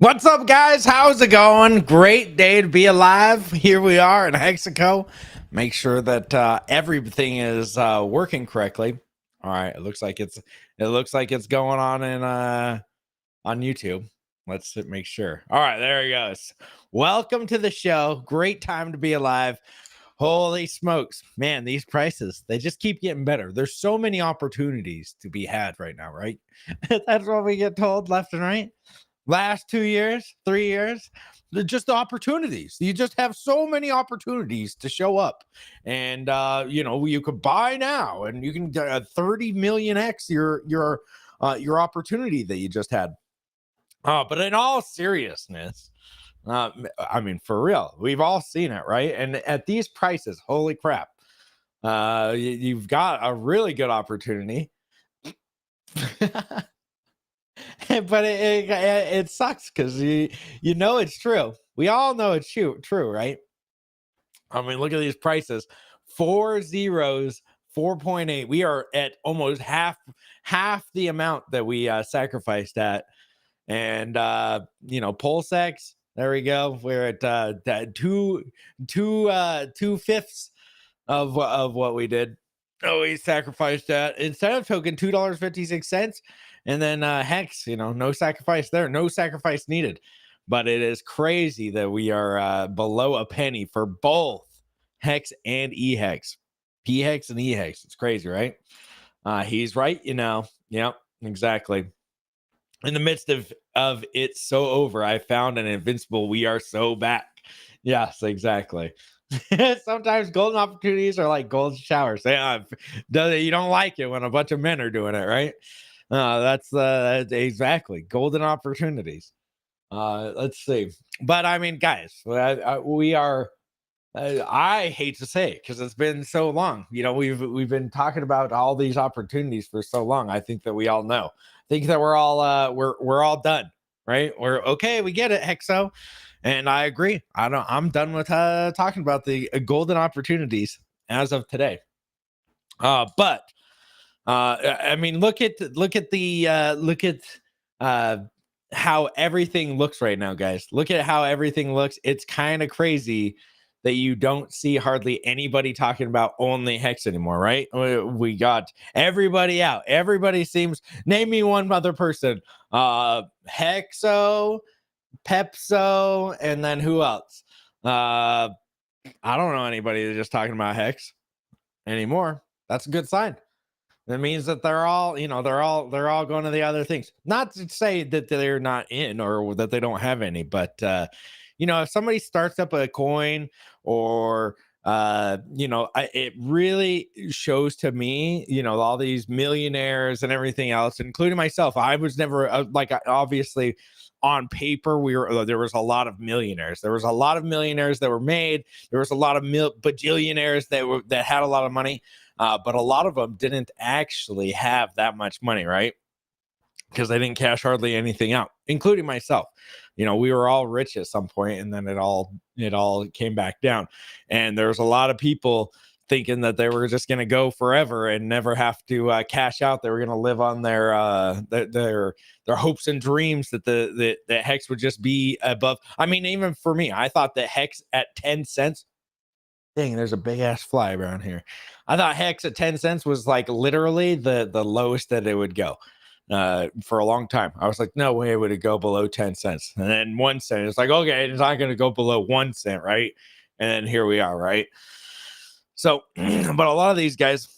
What's up, guys? How's it going? Great day to be alive. Here we are in Hexaco. Make sure that everything is working correctly. All right, it looks like it's going on in on YouTube. Let's make sure. All right, there he goes. Welcome to the show. Great time to be alive. Holy smokes, man! These prices, they just keep getting better. There's so many opportunities to be had right now, right? That's what we get told left and right. Last 2 years, 3 years, they're just opportunities. You just have so many opportunities to show up, and you could buy now, and you can get a 30 million x your opportunity that you just had. But in all seriousness, I mean, for real, we've all seen it, right? And at these prices, holy crap, you've got a really good opportunity. But it sucks because you know it's true. We all know it's true, right? I mean, look at these prices: four zeros, 4.8. We are at almost half the amount that we sacrificed at, and Pulsex. There we go. We're at two fifths of what we did. Oh, we sacrificed that incentive token, $2.56, and then Hex. No sacrifice there, no sacrifice needed. But it is crazy that we are below a penny for both Hex and EHEX, PHEX and EHEX. It's crazy, right? He's right, Yep, exactly. In the midst of it's so over, I found an invincible. We are so back. Yes, exactly. Sometimes golden opportunities are like golden showers. You don't like it when a bunch of men are doing it, right? That's exactly golden opportunities. Let's see, but I mean, guys, we are. I hate to say it because it's been so long. We've been talking about all these opportunities for so long. I think that we all know. I think that we're all we're all done, right? We're okay. We get it, Hexo. And I agree. I'm done with talking about the golden opportunities as of today. But I mean, look at uh, how everything looks right now, guys. Look at how everything looks. It's kind of crazy that you don't see hardly anybody talking about only Hex anymore, right? We got everybody out. Everybody seems. Name me one other person. Hexo, Pepso, and then who else? Uh, I don't know anybody that's just talking about Hex anymore. That's a good sign. That means that they're all going to the other things. Not to say that they're not in or that they don't have any, but if somebody starts up a coin or it really shows to me, all these millionaires and everything else, including myself. I was never obviously on paper there was a lot of millionaires. There was a lot of millionaires that were made. There was a lot of bajillionaires that had a lot of money, but a lot of them didn't actually have that much money, right? Because they didn't cash hardly anything out, including myself. We were all rich at some point, and then it all came back down. And there's a lot of people thinking that they were just going to go forever and never have to cash out. They were going to live on their hopes and dreams that the Hex would just be above. I mean, even for me, I thought that Hex at 10 cents. Dang, there's a big ass fly around here. I thought Hex at 10 cents was like literally the lowest that it would go for a long time. I was like, no way would it go below 10 cents. And then 1 cent, it's like, okay, it's not going to go below 1 cent, right? And then here we are, right? So, but a lot of these guys,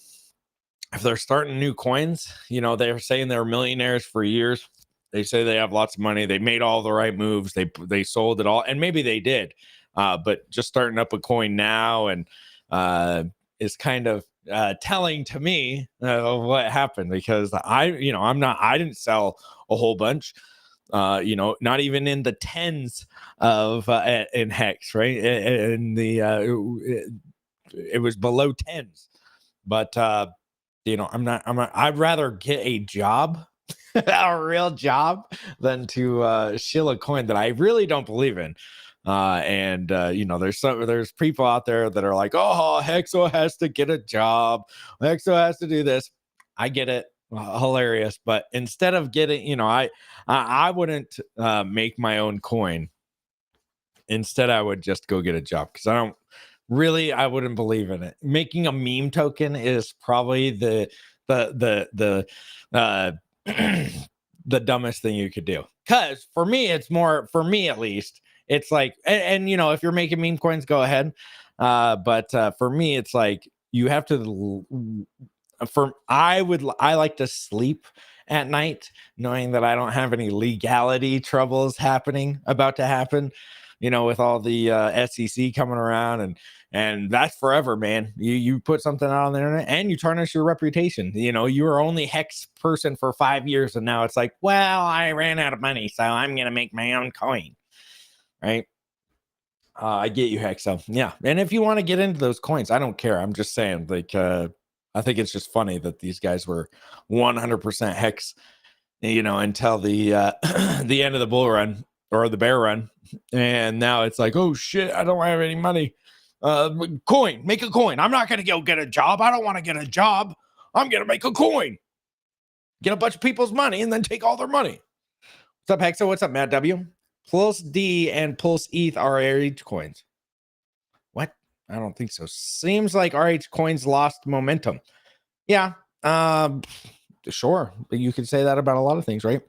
if they're starting new coins, they're saying they're millionaires for years. They say they have lots of money. They made all the right moves. They sold it all, and maybe they did. But just starting up a coin now and is kind of telling to me what happened, because I didn't sell a whole bunch. Not even in the tens of in Hex, right? In the it was below tens, but I'd rather get a job, a real job, than to shill a coin that I really don't believe in. And there's people out there that are like, oh, Hexo has to get a job, Hexo has to do this. I get it. hilarious. But instead of getting, I wouldn't make my own coin. Instead, I would just go get a job because I wouldn't believe in it. Making a meme token is probably the uh the dumbest thing you could do. Because for me, for me at least, it's like, and if you're making meme coins, go ahead. But for me, it's like you have to. I like to sleep at night knowing that I don't have any legality troubles about to happen, with all the SEC coming around, and that's forever, man. You put something out on the internet and you tarnish your reputation. You were only Hex person for 5 years, and now it's like, well, I ran out of money, so I'm gonna make my own coin, right? I get you, Hex. So yeah, and if you want to get into those coins, I don't care. I'm just saying, like, I think it's just funny that these guys were 100% Hex, until the the end of the bull run or the bear run, and now it's like, oh shit, I don't have any money. Make a coin. I'm not gonna go get a job. I don't want to get a job. I'm gonna make a coin, get a bunch of people's money, and then take all their money. What's up, Hexa? What's up, Matt W? Pulse D and Pulse ETH are RH coins. What? I don't think so. Seems like RH coins lost momentum. Yeah. Sure. You could say that about a lot of things, right?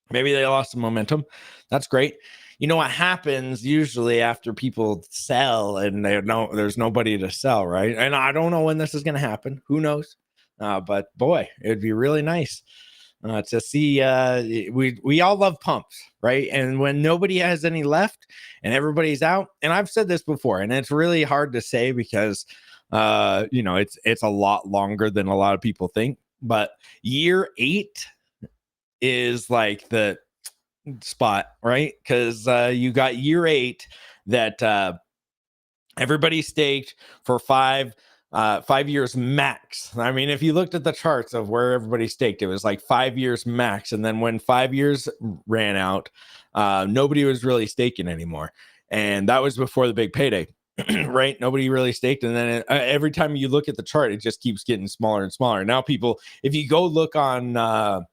Maybe they lost some momentum. That's great. You know what happens usually after people sell and there's nobody to sell, right? And I don't know when this is going to happen. Who knows? But boy, it'd be really nice to see. We all love pumps, right? And when nobody has any left and everybody's out, and I've said this before, and it's really hard to say because it's a lot longer than a lot of people think. But year 8 is like the spot, right? Because you got year 8 that everybody staked for 5 years max. I mean, if you looked at the charts of where everybody staked, it was like 5 years max. And then when 5 years ran out, nobody was really staking anymore. And that was before the big payday. Right? Nobody really staked. And then every time you look at the chart, it just keeps getting smaller and smaller. Now people, if you go look on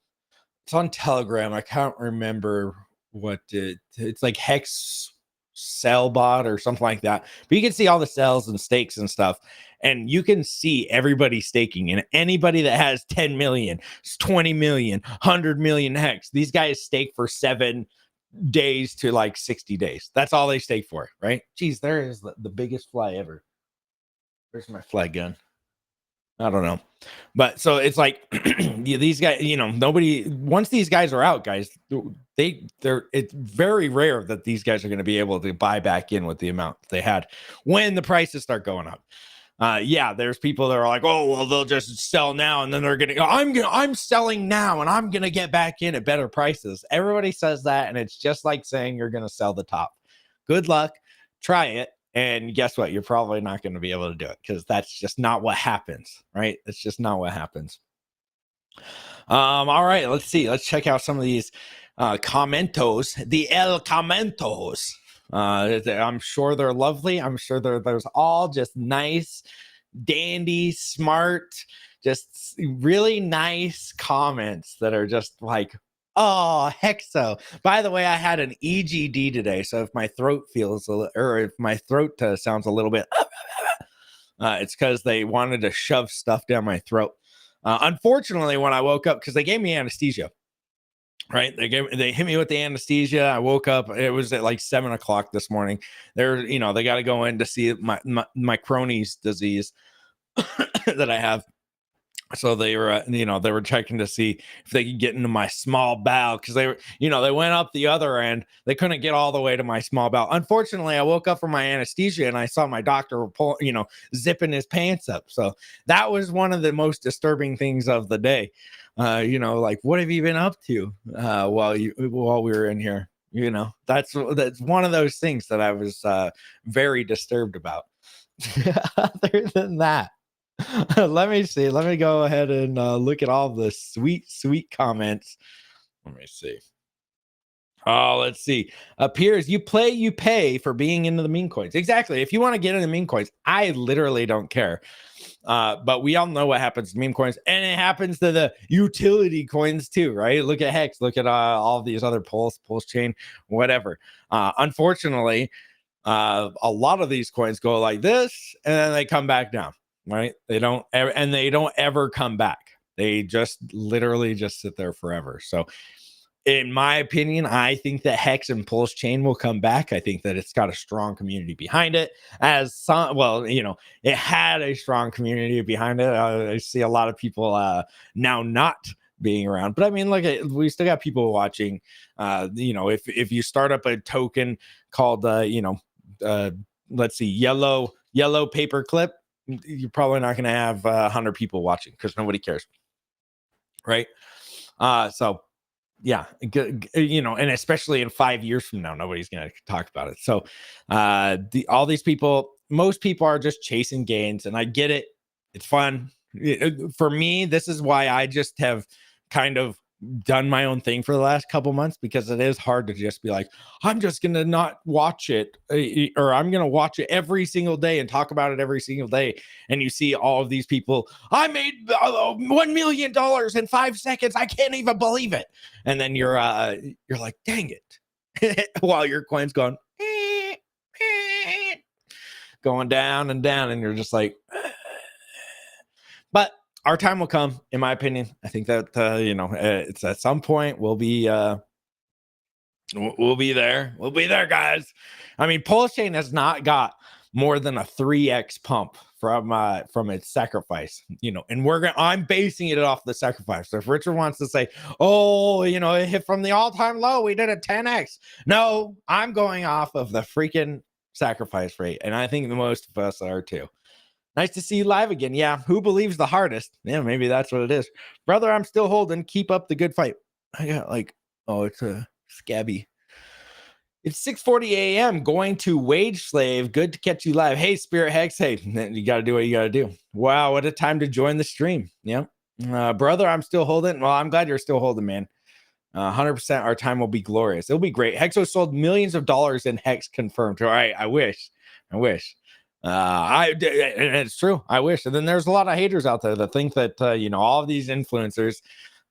it's on Telegram, I can't remember what it's like, Hex Sell Bot or something like that, but you can see all the sells and stakes and stuff, and you can see everybody staking. And anybody that has 10 million, 20 million, 100 million Hex, these guys stake for 7 days to like 60 days. That's all they stake for, right? Geez, there is the biggest fly ever. Where's my flag gun? I don't know. But so it's like these guys, nobody, once these guys are out, guys, it's very rare that these guys are going to be able to buy back in with the amount they had when the prices start going up. There's people that are like, oh, well, they'll just sell now, and then they're gonna go, I'm selling now, and I'm gonna get back in at better prices. Everybody says that, and it's just like saying you're gonna sell the top. Good luck, try it, and guess what? You're probably not going to be able to do it because that's just not what happens, right? It's just not what happens. All right, let's see. Let's check out some of these commentos. The El Commentos. I'm sure they're lovely. I'm sure there's all just nice, dandy, smart, just really nice comments that are just like, oh, Hexo. By the way, I had an EGD today, so if my throat sounds a little bit, it's because they wanted to shove stuff down my throat. Unfortunately, when I woke up, because they gave me anesthesia, right? They hit me with the anesthesia. I woke up. It was at like 7 o'clock this morning. They got to go in to see my Crohn's disease that I have. So they were checking to see if they could get into my small bowel because they went up the other end. They couldn't get all the way to my small bowel. Unfortunately, I woke up from my anesthesia and I saw my doctor zipping his pants up. So that was one of the most disturbing things of the day. Like, what have you been up to while we were in here? That's one of those things that I was very disturbed about. Other than that. Let me see. Let me go ahead and look at all the sweet comments. Let me see. Oh, let's see. Appears you pay for being into the meme coins. Exactly. If you want to get into meme coins, I literally don't care. But we all know what happens to meme coins, and it happens to the utility coins too, right? Look at Hex, look at all these other Pulse Chain, whatever. Unfortunately, a lot of these coins go like this, and then they come back down, right? They don't ever come back. They just literally just sit there forever. So in my opinion, I think that Hex and Pulse Chain will come back. I think that it's got a strong community behind it. As some, well, it had a strong community behind it. I see a lot of people now not being around, but I mean, look at, we still got people watching. If you start up a token called let's see, yellow paperclip, you're probably not going to have 100 people watching because nobody cares, right? So yeah, and especially in 5 years from now, nobody's going to talk about it. So all these people, most people are just chasing gains, and I get it. It's fun. For me, this is why I just have kind of done my own thing for the last couple months, because it is hard to just be like, I'm just going to not watch it, or I'm going to watch it every single day and talk about it every single day. And you see all of these people, I made $1 million in 5 seconds. I can't even believe it. And then you're like, dang it. While your coin's going down and down, and you're just like, but our time will come, in my opinion. I think that it's at some point we'll be there. We'll be there, guys. I mean, Pulse Chain has not got more than a 3x pump from its sacrifice, and I'm basing it off the sacrifice. So if Richard wants to say, oh, it hit from the all-time low, we did a 10x. No, I'm going off of the freaking sacrifice rate, and I think the most of us are too. Nice to see you live again. Yeah, who believes the hardest? Yeah, maybe that's what it is. Brother, I'm still holding. Keep up the good fight. I got it's a Scabby. It's 6:40 a.m. going to Wage Slave. Good to catch you live. Hey, Spirit Hex. Hey, you got to do what you got to do. Wow, what a time to join the stream. Yeah. Brother, I'm still holding. Well, I'm glad you're still holding, man. 100% our time will be glorious. It'll be great. Hexo sold millions of dollars in Hex confirmed. All right, I wish. It's true. I wish. And then there's a lot of haters out there that think that all of these influencers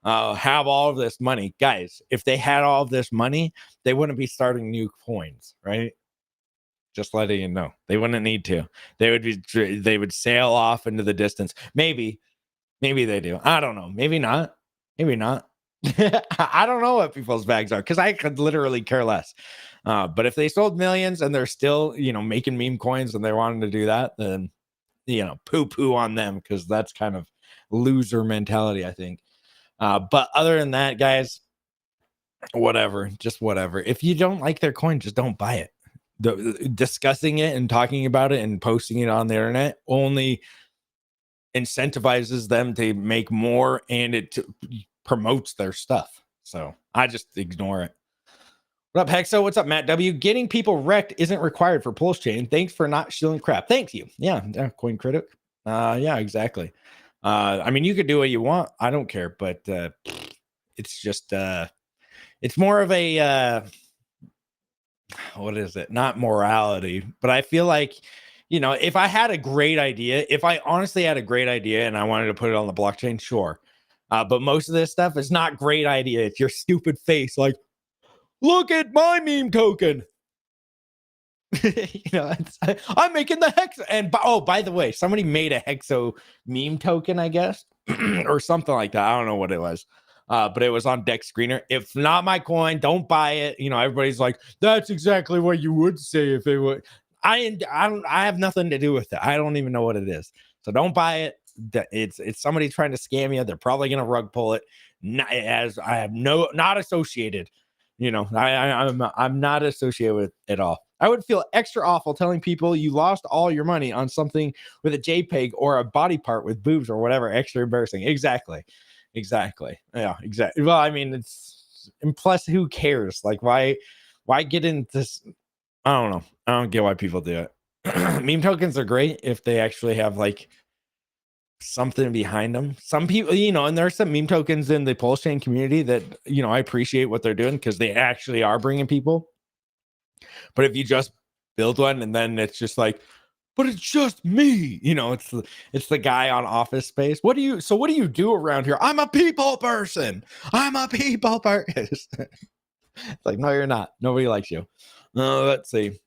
have all of this money. Guys, if they had all of this money, they wouldn't be starting new coins, right? Just letting you know, they wouldn't need to. They would sail off into the distance. Maybe they do. I don't know. Maybe not. I don't know what people's bags are, because I could literally care less. But if they sold millions and they're still, making meme coins and they wanted to do that, then, poo on them, because that's kind of loser mentality, I think. But other than that, guys, whatever. If you don't like their coin, just don't buy it. Discussing it and talking about it and posting it on the internet only incentivizes them to make more, and it promotes their stuff. So I just ignore it. What up, Hexo? What's up, Matt W? Getting people wrecked isn't required for Pulse Chain. Thanks for not shilling crap. Thank you. Yeah, Coin Critic. Yeah, exactly. I mean, you could do what you want. I don't care, but it's just it's more of a what is it? Not morality, but I feel like, if I had a great idea, if I honestly had a great idea and I wanted to put it on the blockchain, sure. But most of this stuff is not great idea. It's your stupid face, like, look at my meme token. I'm making the Hex. And by the way, somebody made a Hexo meme token, I guess, or something like that. I don't know what it was. But it was on Dex Screener. If not my coin, don't buy it. Everybody's like, that's exactly what you would say if it would. I have nothing to do with it. I don't even know what it is. So don't buy it. It's somebody trying to scam you. They're probably gonna rug pull it. Not associated. I'm not associated with it at all. I would feel extra awful telling people you lost all your money on something with a JPEG or a body part with boobs or whatever. Extra embarrassing. Exactly. Yeah, exactly. Well, I mean, and plus, who cares? Like, why get into this? I don't know. I don't get why people do it. Meme tokens are great if they actually have something behind them. Some people, and there's some meme tokens in the Pulse Chain community that, I appreciate what they're doing because they actually are bringing people. But if you just build one and then it's just like, but it's just me, it's the guy on Office Space. What do you do around here? I'm a people person. It's like, no, you're not. Nobody likes you. Let's see.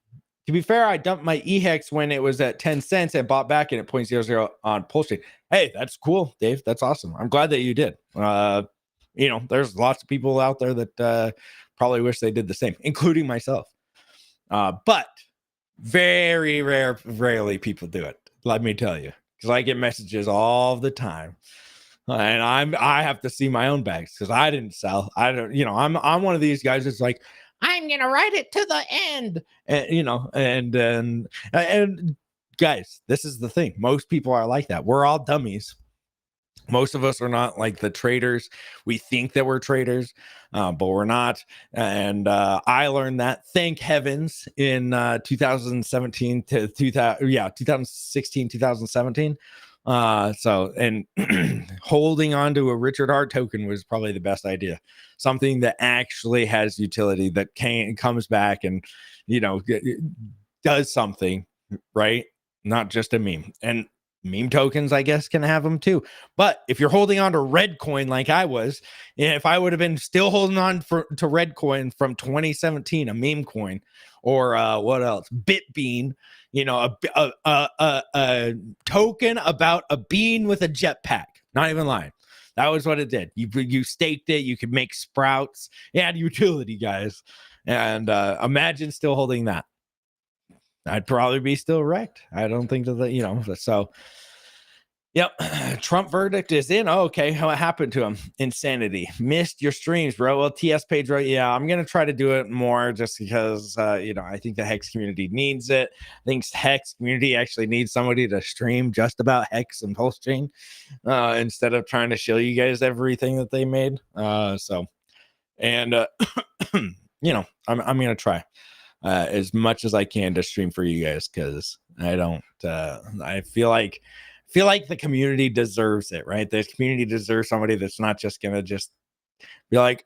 To be fair, I dumped my EHEX when it was at 10 cents and bought back in at 0.00 on Pulse Chain. Hey, that's cool, Dave. That's awesome. I'm glad that you did. There's lots of people out there that probably wish they did the same, including myself. But very rarely people do it. Let me tell you, because I get messages all the time. And I have to see my own bags because I didn't sell. I don't, I'm one of these guys that's like, I'm gonna ride it to the end, and guys, this is the thing. Most people are like that. We're all dummies. Most of us are not like the traders. We think that we're traders, but we're not. And I learned that, thank heavens, in 2017 to 2016, 2017. And holding on to a Richard Heart token was probably the best idea. Something that actually has utility, that comes back and, does something, right? Not just a meme. And meme tokens, I guess, can have them too. But if you're holding on to Redcoin like I was, if I would have been still holding on to Redcoin from 2017, a meme coin, or what else? Bitbean, a token about a bean with a jetpack. Not even lying. That was what it did. You staked it. You could make sprouts. It had utility, guys. And imagine still holding that. I'd probably be still wrecked. I don't think that, so. Yep. Trump verdict is in. Oh, okay. What happened to him? Insanity. Missed your streams, bro. Well, TS page, right? Yeah, I'm going to try to do it more just because, I think the Hex community needs it. I think Hex community actually needs somebody to stream just about Hex and Pulse Chain instead of trying to show you guys everything that they made. I'm going to try as much as I can to stream for you guys because I feel like the community deserves it, right? The community deserves somebody that's not just gonna just be like,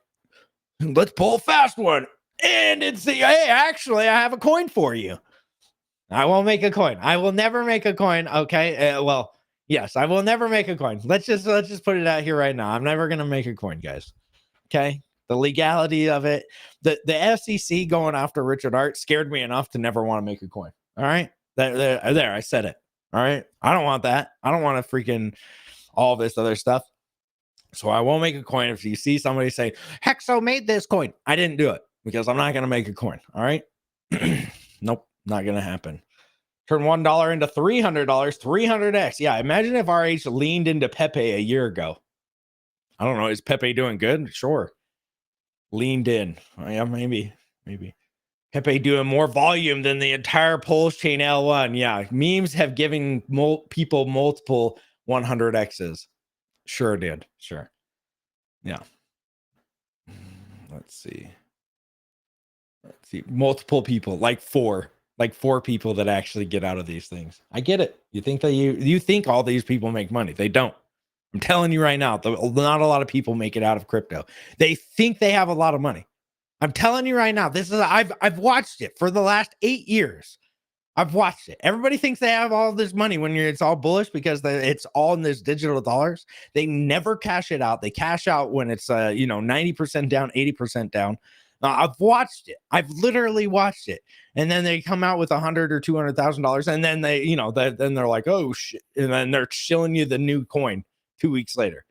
let's pull a fast one and it's hey, actually I have a coin for you. I won't make a coin. I will never make a coin. Okay. Well, yes, I will never make a coin. Let's just put it out here right now. I'm never gonna make a coin, guys. Okay. The legality of it, the FCC going after Richard Heart scared me enough to never want to make a coin. All right. There, I said it. All right. I don't want that. I don't want to freaking all this other stuff. So I won't make a coin. If you see somebody say, Hexo made this coin, I didn't do it because I'm not going to make a coin. All right. Nope. Not going to happen. Turn $1 into $300, 300x. Yeah. Imagine if RH leaned into Pepe a year ago. I don't know. Is Pepe doing good? Sure. Leaned in. Yeah, maybe. Pepe doing more volume than the entire Pulse Chain L1. Yeah, memes have given people multiple 100x's. Sure did. Sure. Yeah. Let's see. Multiple people, like four people that actually get out of these things. I get it. You think that you think all these people make money. They don't. I'm telling you right now, not a lot of people make it out of crypto. They think they have a lot of money. I'm telling you right now, I've watched it for the last 8 years. I've watched it. Everybody thinks they have all this money when it's all bullish because it's all in this digital dollars. They never cash it out. They cash out when it's 90% down, 80% down. I've watched it. I've literally watched it. And then they come out with $100,000 or $200,000, and then then they're like, oh shit, and then they're shilling you the new coin 2 weeks later.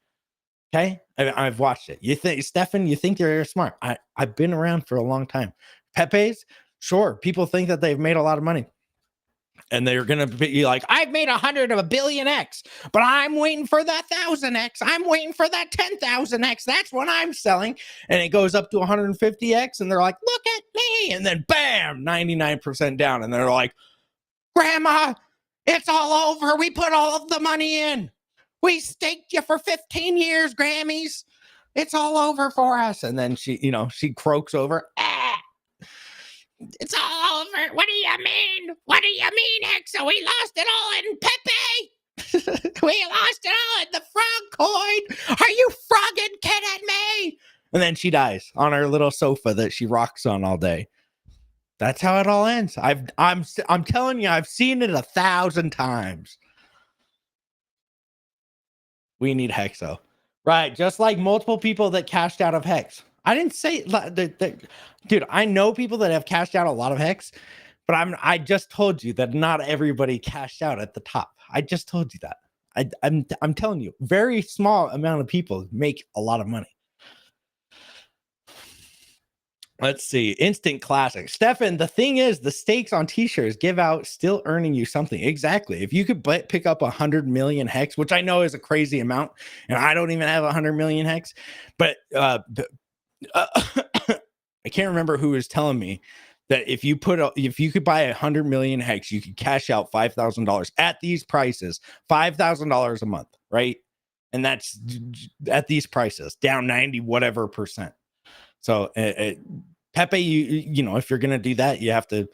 Okay, I've watched it. You think, Stefan? You think you're smart? I've been around for a long time. Pepe's, sure. People think that they've made a lot of money, and they're gonna be like, "I've made 100 of a billion X, but I'm waiting for that 1,000x. I'm waiting for that 10,000x. That's when I'm selling." And it goes up to 150x, and they're like, "Look at me!" And then, bam, 99% down, and they're like, "Grandma, it's all over. We put all of the money in. We staked you for 15 years, Grammys. It's all over for us." And then she croaks over. It's all over. What do you mean? What do you mean, Hexo? We lost it all in Pepe. We lost it all in the frog coin. Are you frogging kidding me? And then she dies on her little sofa that she rocks on all day. That's how it all ends. I'm telling you, I've seen it 1,000 times. We need Hexo. Right, just like multiple people that cashed out of Hex. I didn't say dude, I know people that have cashed out a lot of Hex, but I just told you that not everybody cashed out at the top. I just told you that. I'm telling you, very small amount of people make a lot of money. Let's see. Instant classic. Stefan, the thing is, the stakes on t-shirts give out still earning you something. Exactly. If you could pick up 100 million Hex, which I know is a crazy amount, and I don't even have 100 million Hex, but I can't remember who was telling me that if you could buy 100 million Hex, you could cash out $5,000 at these prices, $5,000 a month, right? And that's at these prices, down 90 whatever percent. So Pepe, you know, if you're gonna do that, you have to.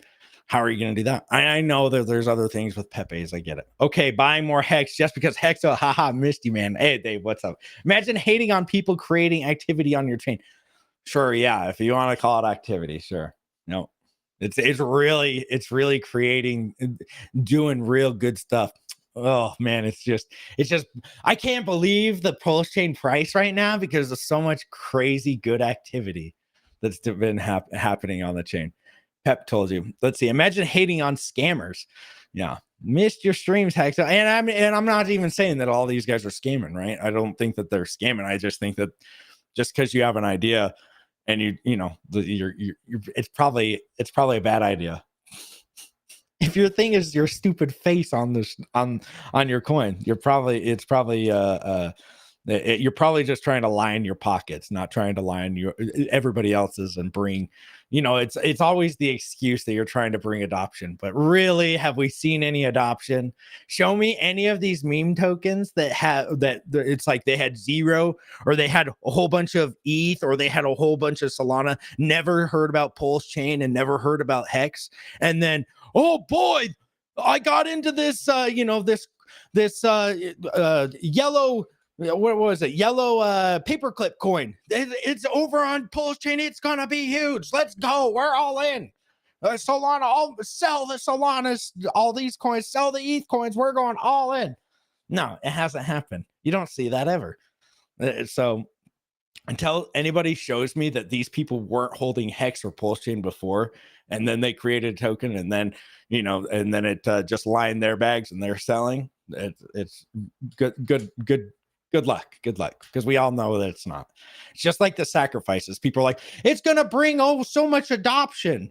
How are you gonna do that? I know that there's other things with Pepe's. I get it. Okay, buying more Hex just because Hex. Oh, haha, Misty man. Hey Dave, what's up? Imagine hating on people creating activity on your chain. Sure, yeah. If you want to call it activity, sure. No, it's really creating, doing real good stuff. Oh man, it's just I can't believe the Pulse Chain price right now because of so much crazy good activity that's been happening on the chain. Pep told you. Let's see. Imagine hating on scammers. Yeah, missed your streams, Hex. And I'm not even saying that all these guys are scamming, right? I don't think that they're scamming. I just think that just because you have an idea and you know you're it's probably a bad idea. If your thing is your stupid face on this on your coin, you're probably you're probably just trying to line your pockets, not trying to line everybody else's and bring, you know, it's always the excuse that you're trying to bring adoption. But really, have we seen any adoption? Show me any of these meme tokens that have that it's like they had 0 or they had a whole bunch of ETH or they had a whole bunch of Solana, never heard about Pulse Chain and never heard about Hex. And then, oh boy, I got into this yellow, what was it? Yellow paperclip coin. It's over on Pulse Chain. It's gonna be huge. Let's go. We're all in. Solana, sell the Solanas, all these coins, sell the ETH coins. We're going all in. No, it hasn't happened. You don't see that ever. So until anybody shows me that these people weren't holding Hex or Pulse Chain before, and then they created a token, and then it just lined their bags and they're selling. It's good luck, because we all know that it's not. It's just like the sacrifices. People are like, it's gonna bring so much adoption,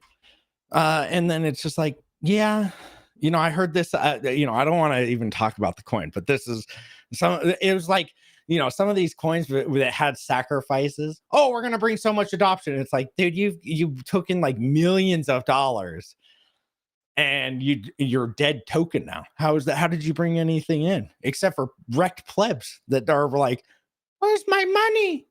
and then it's just like, yeah, you know, I heard this. I don't want to even talk about the coin, but this is it was like, you know, some of these coins that had sacrifices. Oh, we're gonna bring so much adoption. It's like, dude, you took in like millions of dollars, and you're dead token now. How is that? How did you bring anything in except for wrecked plebs that are like, "Where's my money?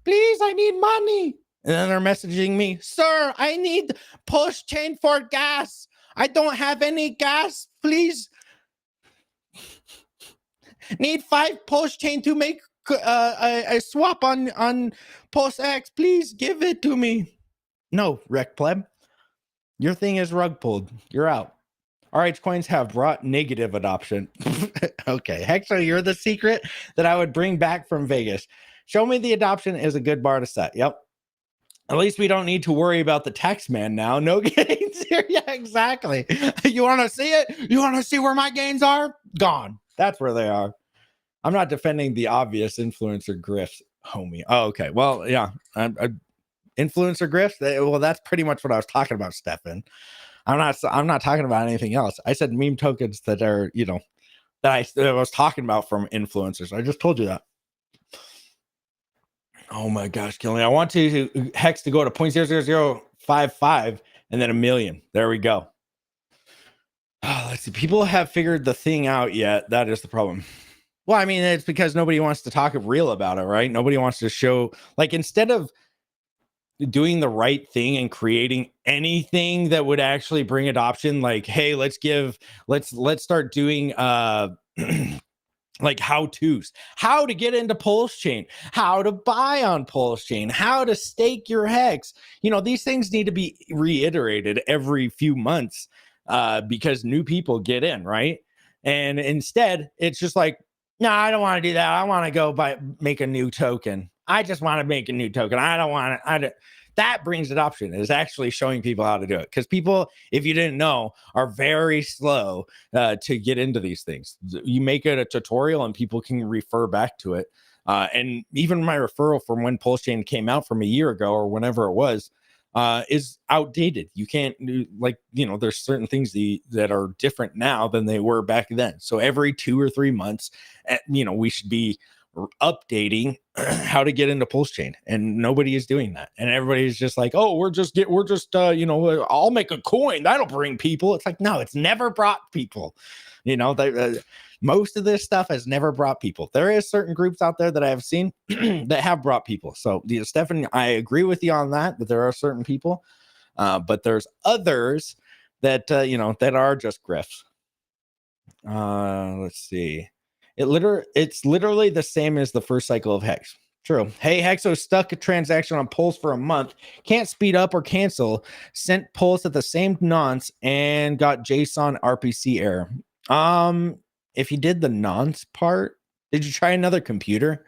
Please, I need money." And then they're messaging me, "Sir, I need Pulse Chain for gas. I don't have any gas. Please." Need 5 Pulse Chain to make a swap on Pulse X. Please give it to me. No, wreck pleb. Your thing is rug pulled. You're out. RH coins have brought negative adoption. Okay, Hexo, you're the secret that I would bring back from Vegas. Show me the adoption is a good bar to set. Yep. At least we don't need to worry about the tax man now. No gains here. Yeah, exactly. You want to see it? You want to see where my gains are? Gone. That's where they are. I'm not defending the obvious influencer grifts, homie. Oh, okay. Well, yeah. Influencer grifts. Well, that's pretty much what I was talking about, Stefan. I'm not talking about anything else. I said meme tokens that are, you know, that I was talking about from influencers. I just told you that. Oh my gosh, Killing. I want to Hex to go to 0.00055 and then 1 million. There we go. Oh, let's see. People have figured the thing out yet. That is the problem. Well, I mean, it's because nobody wants to talk real about it, right? Nobody wants to show, like, instead of doing the right thing and creating anything that would actually bring adoption, like, hey, let's start doing like how-tos, how to get into Pulse Chain, how to buy on Pulse Chain, how to stake your hex. These things need to be reiterated every few months because new people get in, right? And instead, it's just like, no, I don't want to do that. I want to go make a new token. I just want to make a new token. I don't want to. That brings adoption, is actually showing people how to do it, because people, if you didn't know, are very slow to get into these things. You make it a tutorial and people can refer back to it. And even my referral from when Pulse Chain came out from a year ago or whenever it was is outdated. You can't do, there's certain things that are different now than they were back then. So every 2 or 3 months, we should be updating how to get into Pulse Chain, and nobody is doing that. And everybody's just like, oh, I'll make a coin that'll bring people. It's like, no, it's never brought people. Most of this stuff has never brought people. There is certain groups out there that I have seen that have brought people. So Stephanie, I agree with you on that there are certain people, but there's others that that are just grifts. Let's see. It's literally the same as the first cycle of Hex. True. Hey, Hexo stuck a transaction on Pulse for a month. Can't speed up or cancel. Sent Pulse at the same nonce and got JSON RPC error. If you did the nonce part, did you try another computer?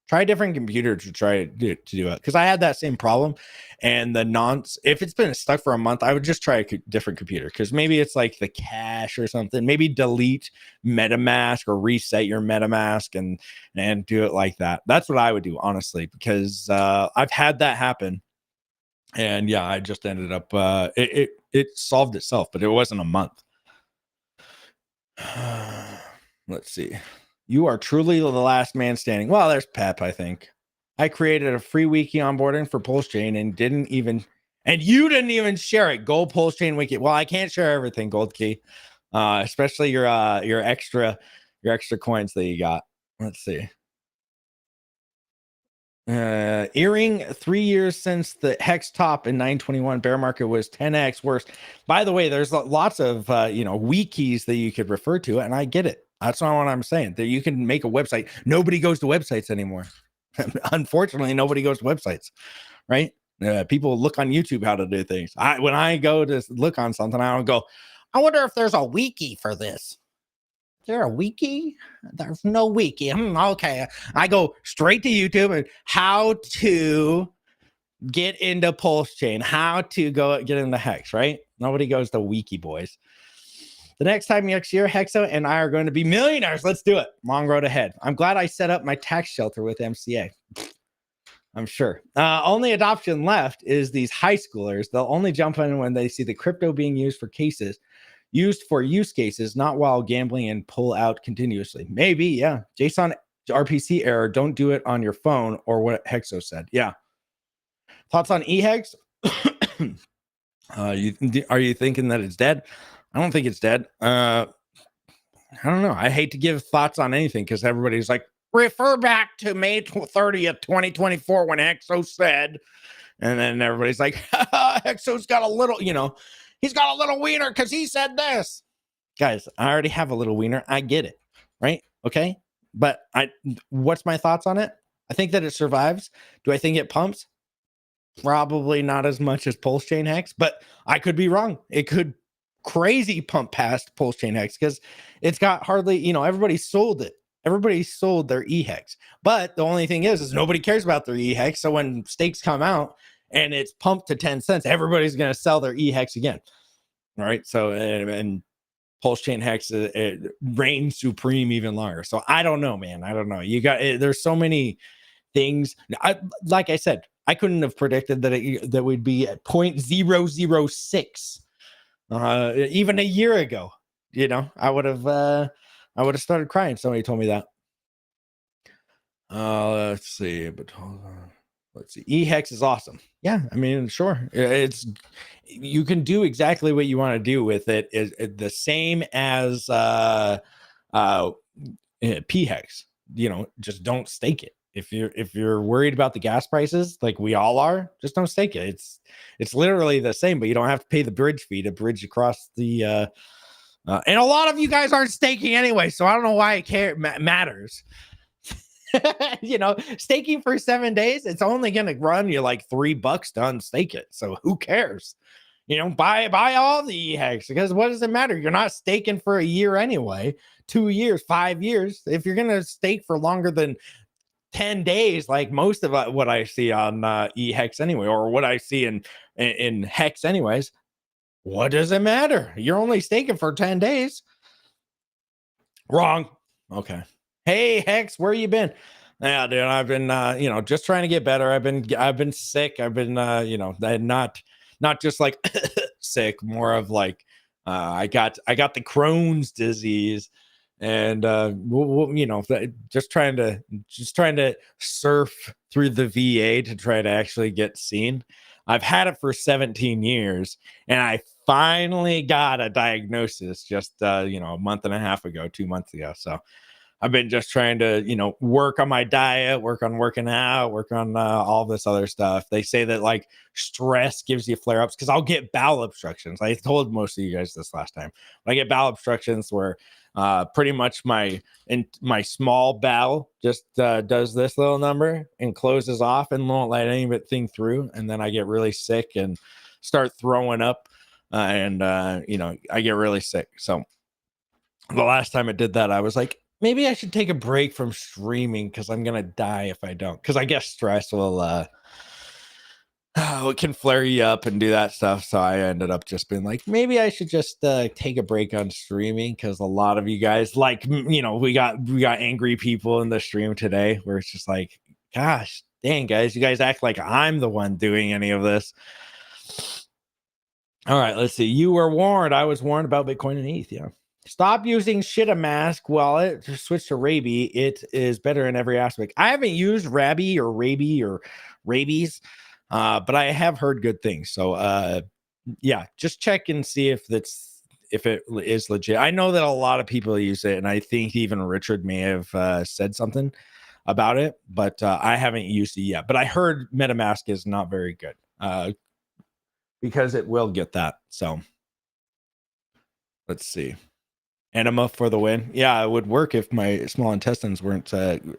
Try a different computer to try to do it, because I had that same problem. And the nonce, if it's been stuck for a month, I would just try a different computer, because maybe it's like the cache or something. Maybe delete MetaMask or reset your MetaMask and do it like that. That's what I would do, honestly, because I've had that happen. And yeah, I just ended up it solved itself, but it wasn't a month. Let's see. You are truly the last man standing. Well, there's Pep, I think. I created a free wiki onboarding for Pulse Chain and you didn't even share it. Gold Pulse Chain wiki. Well, I can't share everything, Gold Key. Especially your extra coins that you got. Let's see. Earring, 3 years since the Hex top in 921, bear market was 10x worse. By the way, there's lots of wikis that you could refer to, and I get it. That's not what I'm saying. That you can make a website. Nobody goes to websites anymore. Unfortunately, nobody goes to websites, right? People look on YouTube how to do things. When I go to look on something, I don't go, I wonder if there's a wiki for this. Is there a wiki? There's no wiki. Okay. I go straight to YouTube and how to get into Pulse Chain, how to go get into Hex, right? Nobody goes to wiki, boys. The next time next year, Hexo and I are going to be millionaires. Let's do it. Long road ahead. I'm glad I set up my tax shelter with MCA. I'm sure. Only adoption left is these high schoolers. They'll only jump in when they see the crypto being used for use cases, not while gambling and pull out continuously. Maybe, yeah. JSON RPC error. Don't do it on your phone, or what Hexo said. Yeah. Thoughts on eHex? Are you thinking that it's dead? I don't think it's dead. I don't know. I hate to give thoughts on anything because everybody's like, refer back to May 30th, 2024 when Hexo said. And then everybody's like, Hexo's got a little, he's got a little wiener because he said this. Guys, I already have a little wiener. I get it. Right? Okay. But what's my thoughts on it? I think that it survives. Do I think it pumps? Probably not as much as Pulse Chain Hex, but I could be wrong. It could crazy pump past Pulse Chain Hex because it's got hardly, everybody sold it. Everybody sold their eHex. But the only thing is nobody cares about their eHex. So when stakes come out and it's pumped to 10 cents, everybody's going to sell their eHex again. All right. So, and Pulse Chain Hex reigns supreme even longer. So I don't know, man. I don't know. There's so many things. Like I said, I couldn't have predicted that we'd be at 0.006 even a year ago. I would have started crying if somebody told me that. Let's see, but hold on. Let's see. eHex is awesome. Yeah, I mean, sure. You can do exactly what you want to do with it. Is the same as pHex. Just don't stake it. If you're worried about the gas prices, like we all are, just don't stake it. It's literally the same, but you don't have to pay the bridge fee to bridge across the And a lot of you guys aren't staking anyway, so I don't know why it matters. Staking for 7 days, it's only gonna run you like $3 to unstake it. So who cares? Buy all the hex, because what does it matter? You're not staking for a year anyway, 2 years, 5 years. If you're gonna stake for longer than 10 days, like most of what I see on eHex anyway, or what I see in Hex anyways, what does it matter? You're only staking for 10 days. Wrong. Okay. Hey Hex, where you been? Yeah, dude, I've been just trying to get better. I've been sick. I've been not just like sick, more of like I got the Crohn's disease, and just trying to surf through the VA to try to actually get seen. I've had it for 17 years, and I finally got a diagnosis just a month and a half ago, 2 months ago. So I've been just trying to, work on my diet, work on working out, work on all this other stuff. They say that like stress gives you flare ups, because I'll get bowel obstructions. I told most of you guys this last time. I get bowel obstructions where pretty much my small bowel just does this little number and closes off and won't let anything through. And then I get really sick and start throwing up. I get really sick. So the last time it did that, I was like, maybe I should take a break from streaming, because I'm gonna die if I don't. Because I guess stress will it can flare you up and do that stuff. So I ended up just being like, maybe I should just take a break on streaming, because a lot of you guys, like, we got angry people in the stream today where it's just like, gosh dang, guys, you guys act like I'm the one doing any of this. All right, let's see. You were warned. I was warned about Bitcoin and ETH. Yeah. Stop using Shitamask wallet to switch to Rabi. It is better in every aspect. I haven't used Rabi or Rabies, but I have heard good things. So yeah, just check and see if it is legit. I know that a lot of people use it, and I think even Richard may have said something about it, but I haven't used it yet. But I heard MetaMask is not very good. Because it will get that. So let's see. Enema for the win. Yeah, it would work if my small intestines weren't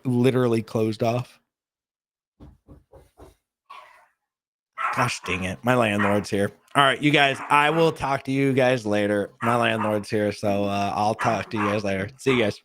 literally closed off. Gosh dang it. My landlord's here. All right, you guys, I will talk to you guys later. My landlord's here, so I'll talk to you guys later. See you guys.